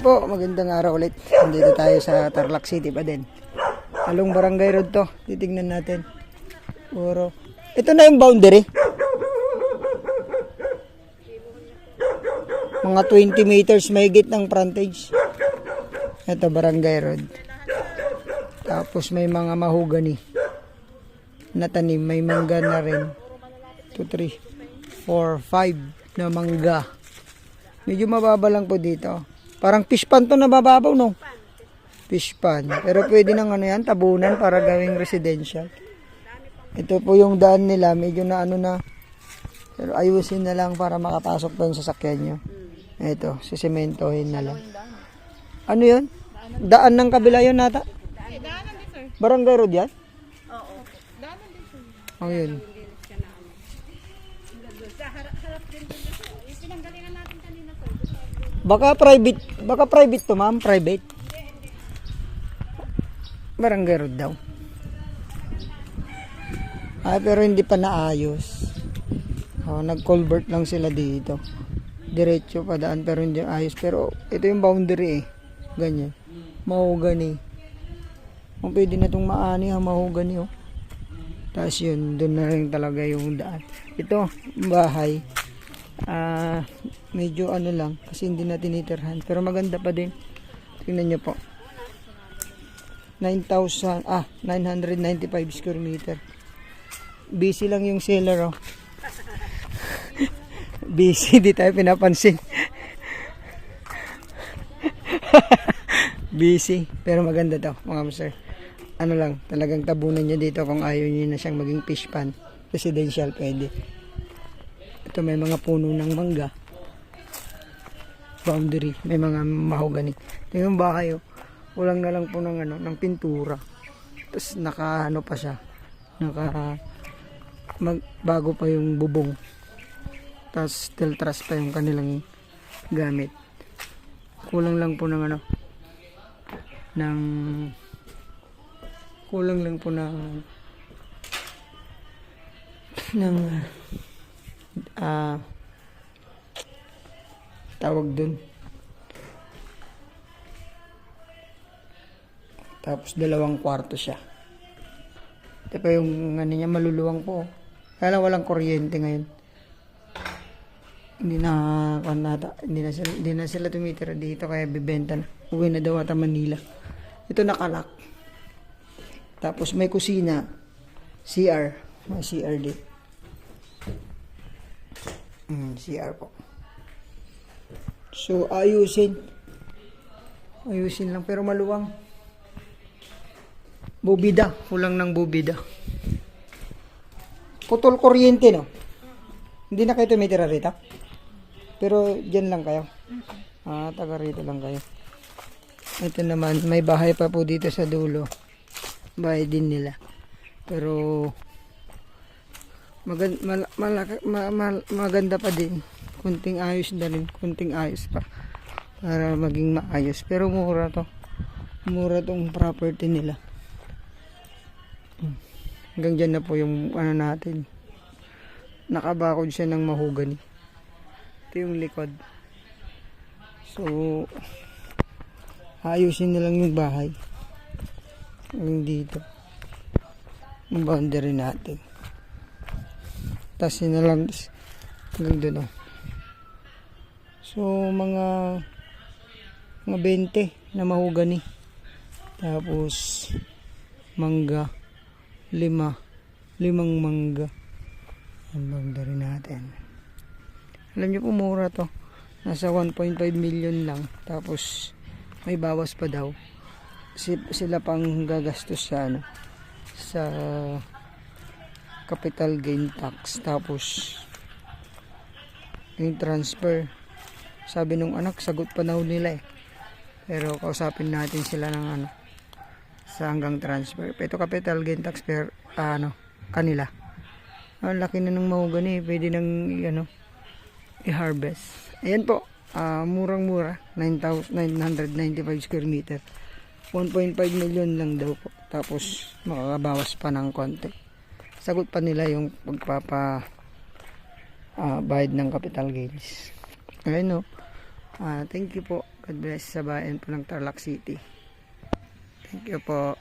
po, magandang araw ulit. Nandito tayo sa Tarlac City pa din. Talong Barangay Road to. Titignan natin. Puro. Ito na yung boundary. Mga 20 meters mahigit ng frontage. Ito Barangay Road. Tapos may mga mahogany na tanim. May mangga na rin. 2, 3, 4, 5 na mangga. Medyo mababa lang po dito. Parang fish pan to na mababaw, no? Fish pan. Pero pwede nang ano yan, tabunan para gawing residential. Ito po yung daan nila. Medyo na ano na. Pero ayusin na lang para makapasok doon sa sakyan nyo. Ito, sisementohin na lang. Ano yun? Daan ng kabila yun nata? Daanan din, sir. Barangay Road yan? Oo. Daanan din, sir. Oh, yun. Sa harap din din, sir. Yung pinanggalingan natin kanina, sir. Baka private to, ma'am. Private. Barangay Road daw. Pero hindi pa naayos. Nag-culvert lang sila dito. Diretso pa daan pero hindi ayos. Pero ito yung boundary eh. Ganyan. Mahogany. Kung pwede na itong maani, mahogany oh. Tapos yun, doon na rin talaga yung daan. Ito, bahay. Medyo ano lang kasi hindi na tinitirhan pero maganda pa din. Tingnan nyo po. 995 square meter. Busy lang yung seller oh. Busy, di tayo pinapansin. Busy, pero maganda daw mga sir. Ano lang, talagang tabunan niya dito kung ayaw niyo na siyang maging fish pan. Residential pwede. Ito may mga puno ng mangga. Boundary, may mga mahogany. Ito yung bahay oh. Kulang na lang po ng ano, ng pintura. Tapos naka ano pa siya. Bago pa yung bubong. Tapos steel truss pa yung kanilang gamit. Kulang lang po ng ano tawag dun. Tapos 2 kwarto siya. Ito pa yung ano niya, maluluwang po. Kaya lang walang kuryente ngayon. Hindi na sila tumitira dito kaya bibenta na. Uwi na daw ata Manila. Ito nakalak. Tapos may kusina. CR. May CR din. CR po. So ayusin lang pero maluwang. Bubida. Kulang ng bubida. Putol kuryente no? Hindi na kayo tumitira rito? Pero dyan lang kayo. Taga rito lang kayo. Ito naman, may bahay pa po dito sa dulo. Bahay din nila. Pero maganda pa din. Kunting ayos na rin. Kunting ayos pa. Para maging maayos. Pero mura to. Mura tong property nila. Hanggang dyan na po yung ano natin. Nakabakod siya ng mahogany. Ito yung likod. So ayusin na lang yung bahay hanggang dito yung boundary natin. Tapos yun na lang hanggang doon oh. So mga 20 na mahogany. Tapos mangga 5 mangga ang boundary natin. Alam niyo po mura to. Nasa 1.5 million lang. Tapos may bawas pa daw. Sila pang gagastos sa ano, sa capital gain tax. Tapos yung transfer. Sabi nung anak, sagot pa daw nila eh. Pero kausapin natin sila ng ano, sa hanggang transfer. Ito capital gain tax per kanila. Ang laki na ng mahogany, pwede nang i-harvest. Ayan po, murang-mura, 9,995 square meter. 1.5 million lang daw po. Tapos makakabawas pa ng konti. Sagot pa nila yung bayad ng capital gains. Ayun no. Thank you po. God bless sa bayan po ng Tarlac City. Thank you po.